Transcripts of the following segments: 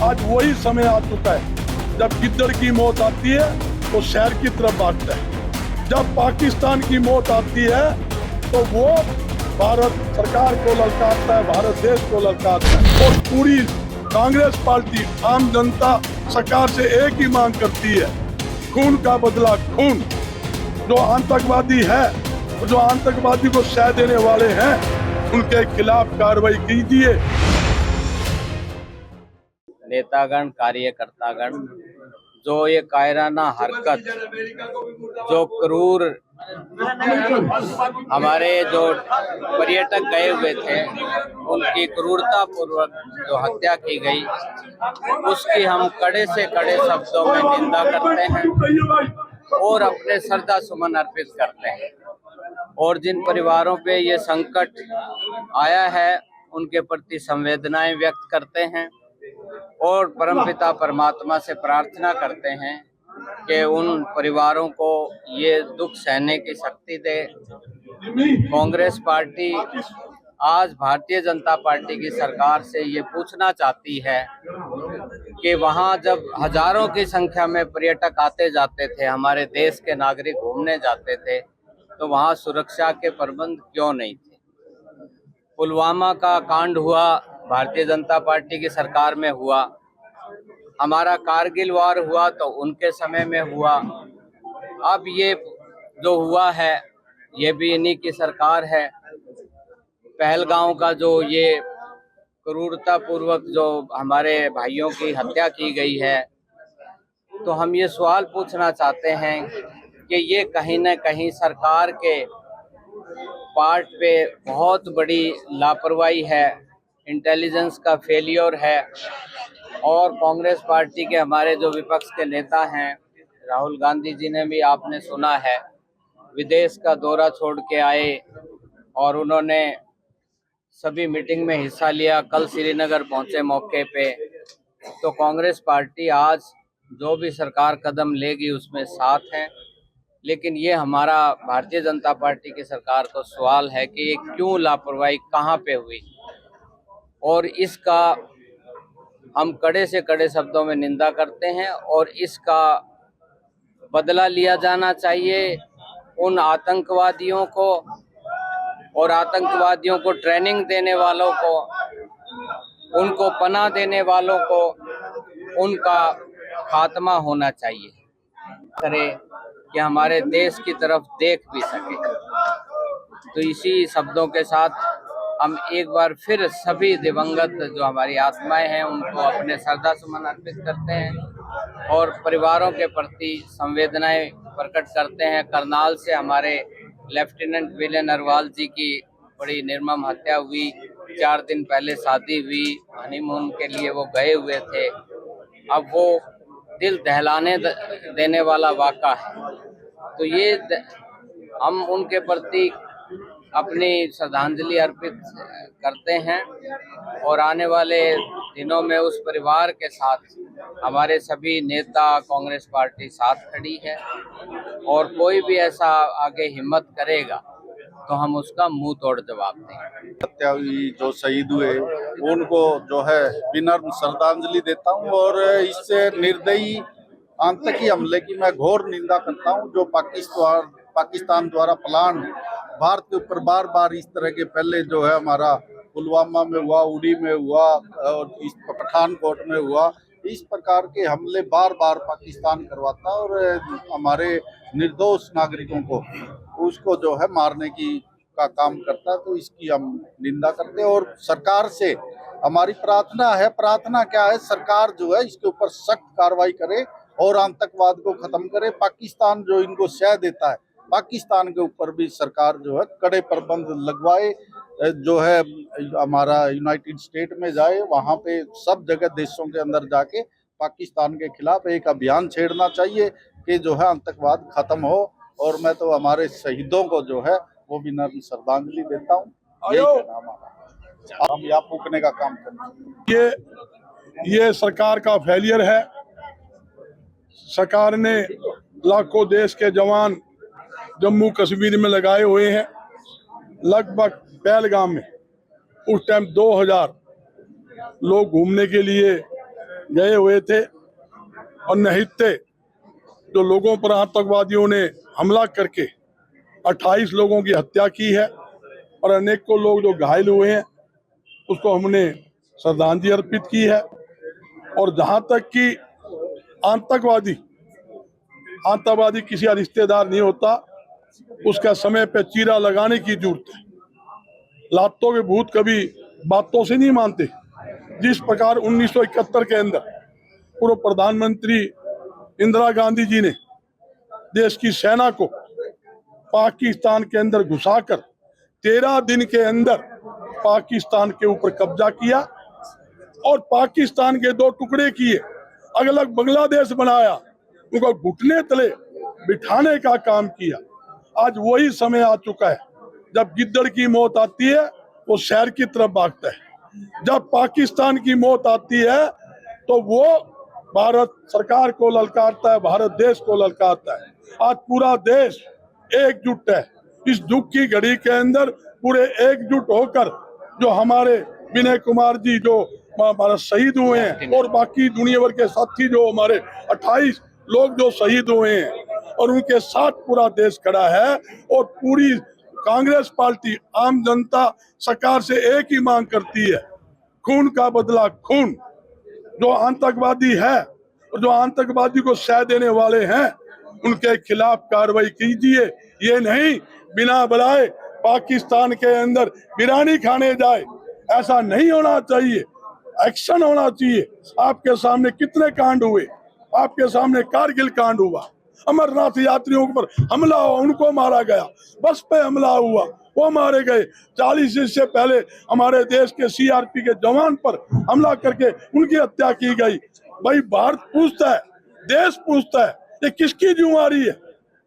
आज वही समय आ चुका है जब गिद्दड़ की मौत आती है तो शहर की तरफ भागता है। जब पाकिस्तान की मौत आती है तो वो भारत सरकार को ललकारता है, भारत देश को ललकारता है। और पूरी कांग्रेस पार्टी आम जनता सरकार से एक ही मांग करती है, खून का बदला खून। जो आतंकवादी है, जो आतंकवादी को शह देने वाले हैं, उनके खिलाफ कार्रवाई कीजिए। नेतागण, कार्यकर्तागण, जो ये कायराना हरकत, जो क्रूर हमारे जो पर्यटक गए हुए थे उनकी क्रूरता पूर्वक जो हत्या की गई, उसकी हम कड़े से कड़े शब्दों में निंदा करते हैं और अपने श्रद्धा सुमन अर्पित करते हैं। और जिन परिवारों पे ये संकट आया है उनके प्रति संवेदनाएं व्यक्त करते हैं और परमपिता परमात्मा से प्रार्थना करते हैं कि उन परिवारों को ये दुख सहने की शक्ति दे। कांग्रेस पार्टी आज भारतीय जनता पार्टी की सरकार से ये पूछना चाहती है कि वहाँ जब हजारों की संख्या में पर्यटक आते जाते थे, हमारे देश के नागरिक घूमने जाते थे, तो वहाँ सुरक्षा के प्रबंध क्यों नहीं थे। पुलवामा का कांड हुआ, भारतीय जनता पार्टी की सरकार में हुआ। हमारा कारगिल वार हुआ तो उनके समय में हुआ। अब ये जो हुआ है ये भी इन्हीं की सरकार है। पहलगांव का जो ये क्रूरता पूर्वक जो हमारे भाइयों की हत्या की गई है, तो हम ये सवाल पूछना चाहते हैं कि ये कहीं न कहीं सरकार के पार्ट पे बहुत बड़ी लापरवाही है, इंटेलिजेंस का फेलियर है। और कांग्रेस पार्टी के हमारे जो विपक्ष के नेता हैं, राहुल गांधी जी ने भी आपने सुना है, विदेश का दौरा छोड़ के आए और उन्होंने सभी मीटिंग में हिस्सा लिया। कल श्रीनगर पहुंचे मौके पे। तो कांग्रेस पार्टी आज जो भी सरकार कदम लेगी उसमें साथ है। लेकिन ये हमारा भारतीय जनता पार्टी की सरकार को सवाल है कि ये क्यों लापरवाही कहाँ पे हुई, और इसका हम कड़े से कड़े शब्दों में निंदा करते हैं और इसका बदला लिया जाना चाहिए। उन आतंकवादियों को और आतंकवादियों को ट्रेनिंग देने वालों को, उनको पनाह देने वालों को, उनका खात्मा होना चाहिए, करे कि हमारे देश की तरफ देख भी सके। तो इसी शब्दों के साथ हम एक बार फिर सभी दिवंगत जो हमारी आत्माएं हैं उनको अपने श्रद्धा सुमन अर्पित करते हैं और परिवारों के प्रति संवेदनाएं प्रकट करते हैं। करनाल से हमारे लेफ्टिनेंट विले नरवाल जी की बड़ी निर्मम हत्या हुई। 4 दिन पहले शादी हुई, हनीमून के लिए वो गए हुए थे। अब वो दिल दहलाने देने वाला वाक़ा है। तो ये हम उनके प्रति अपनी श्रद्धांजलि अर्पित करते हैं और आने वाले दिनों में उस परिवार के साथ हमारे सभी नेता, कांग्रेस पार्टी साथ खड़ी है। और कोई भी ऐसा आगे हिम्मत करेगा तो हम उसका मुंह तोड़ जवाब देंगे। हत्या हुई जो शहीद हुए उनको जो है विनम्र श्रद्धांजलि देता हूं और इससे निर्दयी आतंकी हमले की मैं घोर निंदा करता हूं। जो पाकिस्तान द्वारा प्लान भारत के ऊपर बार बार इस तरह के पहले जो है हमारा पुलवामा में हुआ, उड़ी में हुआ और इस पठानकोट में हुआ, इस प्रकार के हमले बार बार पाकिस्तान करवाता और हमारे निर्दोष नागरिकों को उसको जो है मारने का काम करता है। तो इसकी हम निंदा करते हैं और सरकार से हमारी प्रार्थना है। प्रार्थना क्या है, सरकार जो है इसके ऊपर सख्त कार्रवाई करे और आतंकवाद को खत्म करे। पाकिस्तान जो इनको शह देता है, पाकिस्तान के ऊपर भी सरकार जो है कड़े प्रबंध लगवाए। जो है हमारा यूनाइटेड स्टेट में जाए, वहां पे सब जगह देशों के अंदर जाके पाकिस्तान के खिलाफ एक अभियान छेड़ना चाहिए कि जो है आतंकवाद खत्म हो। और मैं तो हमारे शहीदों को जो है वो भी नर्म श्रद्धांजलि देता हूँ। हम यहाँ फूकने का काम करते हैं। ये सरकार का फेलियर है। सरकार ने लाखों देश के जवान जम्मू कश्मीर में लगाए हुए हैं। लगभग पहलगाम में उस टाइम 2000 लोग घूमने के लिए गए हुए थे और निहत्थे जो लोगों पर आतंकवादियों ने हमला करके 28 लोगों की हत्या की है और अनेकों लोग जो घायल हुए हैं उसको हमने श्रद्धांजलि अर्पित की है। और जहां तक कि आतंकवादी किसी का रिश्तेदार नहीं होता, उसका समय पे चीरा लगाने की जरूरत है। लातों के भूत कभी बातों से नहीं मानते। जिस प्रकार 1971 के अंदर पूर्व प्रधानमंत्री इंदिरा गांधी जी ने देश की सेना को पाकिस्तान के अंदर घुसाकर 13 दिन के अंदर पाकिस्तान के ऊपर कब्जा किया और पाकिस्तान के 2 टुकड़े किए, अलग अलग बांग्लादेश बनाया, उनको घुटने तले बिठाने का काम किया। आज वही समय आ चुका है जब गिद्दड़ की मौत आती है वो शहर की तरफ भागता है। जब पाकिस्तान की मौत आती है तो वो भारत सरकार को ललकारता है, भारत देश को ललकारता है। आज पूरा देश एकजुट है। इस दुख की घड़ी के अंदर पूरे एकजुट होकर जो हमारे विनय कुमार जी जो हमारा शहीद हुए हैं और बाकी दुनिया भर के साथी जो हमारे 28 लोग जो शहीद हुए हैं और उनके साथ पूरा देश खड़ा है। और पूरी कांग्रेस पार्टी आम जनता सरकार से एक ही मांग करती है, खून का बदला खून। जो आतंकवादी है और जो आतंकवादी को सह देने वाले हैं उनके खिलाफ कार्रवाई कीजिए। ये नहीं बिना बुलाए पाकिस्तान के अंदर बिरयानी खाने जाए, ऐसा नहीं होना चाहिए। एक्शन होना चाहिए। आपके सामने कितने कांड हुए, आपके सामने कारगिल कांड हुआ, अमरनाथ यात्रियों पर हमला हुआ, उनको मारा गया, बस पे हमला हुआ, वो मारे गए। 40 से पहले हमारे देश के सीआरपी के जवान पर हमला करके उनकी हत्या की गई। भाई भारत पूछता है, देश पूछता है, ये किसकी जिम्मेदारी है?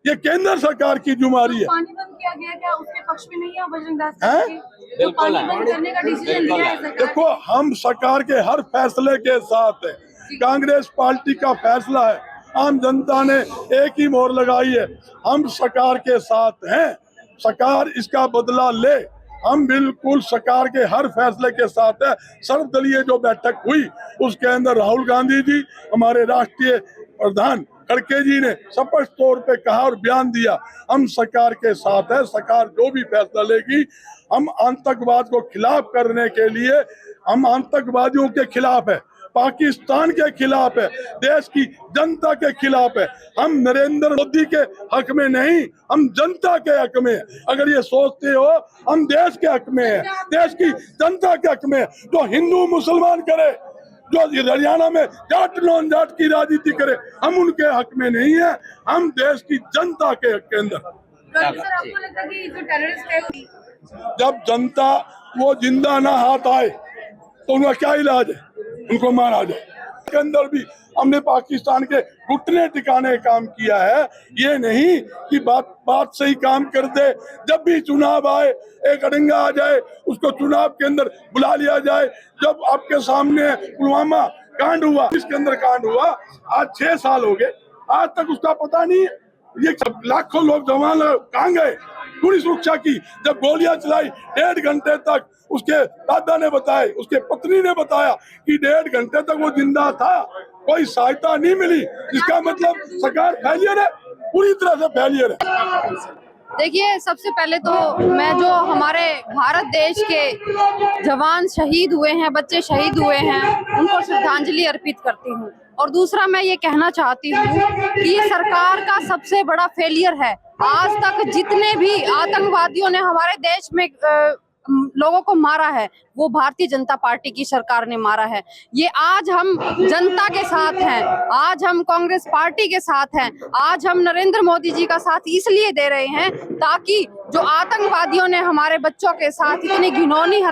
ये केंद्र सरकार की जिम्मेदारी है। पानी बंद किया गया, क्या उसके पक्ष में नहीं है बजरंग दास जी? पानी बंद करने का डिसीजन लिया है सरकार। देखो हम सरकार के हर फैसले के साथ है। कांग्रेस पार्टी का फैसला है, आम जनता ने एक ही मोहर लगाई है, हम सरकार के साथ हैं। सरकार इसका बदला ले, हम बिल्कुल सरकार के हर फैसले के साथ है। सर्वदलीय जो बैठक हुई उसके अंदर राहुल गांधी जी, हमारे राष्ट्रीय प्रधान खड़गे जी ने स्पष्ट तौर पे कहा और बयान दिया, हम सरकार के साथ है। सरकार जो भी फैसला लेगी, हम आतंकवाद को खिलाफ करने के लिए, हम आतंकवादियों के खिलाफ है, पाकिस्तान के खिलाफ है, देश की जनता के खिलाफ है। हम नरेंद्र मोदी के हक में नहीं, हम जनता के हक में। अगर ये सोचते हो हम देश के हक में है, देश की जनता के हक में, जो हिंदू मुसलमान करे, जो हरियाणा में जाट नॉन जाट की राजनीति करे, हम उनके हक में नहीं है, हम देश की जनता के हक के अंदर। सर आपको लगता है कि जो टेररिस्ट है, जब जनता वो जिंदा ना हाथ आए तो उनका क्या इलाज है? उनको मारा जाए। के अंदर भी हमने पाकिस्तान के घुटने टिकाने काम किया है। ये नहीं कि बात सही काम कर दे, जब भी चुनाव आए एक अड़ंगा आ जाए, उसको चुनाव के अंदर बुला लिया जाए। जब आपके सामने पुलवामा कांड हुआ, इसके अंदर कांड हुआ, आज 6 साल हो गए, आज तक उसका पता नहीं है। ये लाखों लोग जवान कहाँ गए? पूरी सुरक्षा की जब गोलियां चलाई 1.5 घंटे तक, उसके दादा ने बताया, उसके पत्नी ने बताया कि 1.5 घंटे तक वो जिंदा था, कोई सहायता नहीं मिली। इसका मतलब सरकार फेलियर है, पूरी तरह से फेलियर है। देखिए, सबसे पहले तो मैं जो हमारे भारत देश के जवान शहीद हुए हैं, बच्चे शहीद हुए हैं, उनको श्रद्धांजलि अर्पित करती हूँ। और दूसरा मैं ये कहना चाहती हूँ कि ये सरकार का सबसे बड़ा फेलियर है। आज तक जितने भी आतंकवादियों ने हमारे देश में लोगों को मारा है, वो भारतीय जनता पार्टी की सरकार ने मारा है। ये आज हम जनता के साथ हैं, आज हम कांग्रेस पार्टी के साथ हैं, आज हम नरेंद्र मोदी जी का साथ इसलिए दे रहे हैं ताकि जो आतंकवादियों ने हमारे बच्चों के साथ इतनी घिनौनी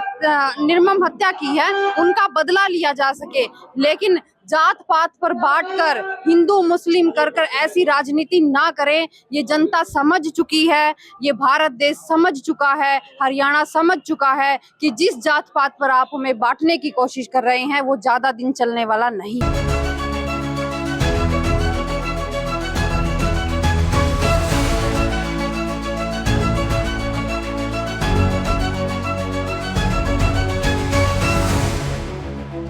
निर्मम हत्या की है, उनका बदला लिया जा सके। लेकिन जात पात पर बांटकर, हिंदू मुस्लिम कर ऐसी राजनीति ना करें। ये जनता समझ चुकी है, ये भारत देश समझ चुका है, हरियाणा समझ चुका है कि जिस जात पात पर आप हमें बांटने की कोशिश कर रहे हैं वो ज्यादा दिन चलने वाला नहीं।